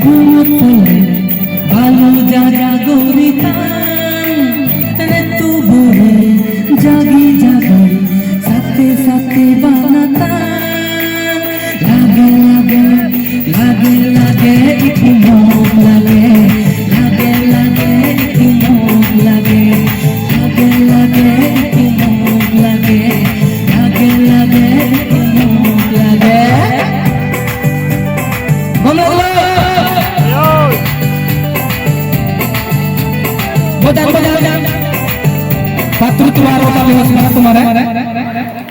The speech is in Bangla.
ঘুমত পড়ে ভালো জাগা গরিতাম রে তু ভরে জাগি জাগি সাথে সাথে বানাতাম লাগে লাগে লাগে লাগে একটু মন লাগে লাগে লাগে একটু মন লাগে লাগে লাগে একটু মন লাগে লাগে লাগে একটু মন লাগে Bodang, bodang, bodang. Patru tuaro kami harus marah.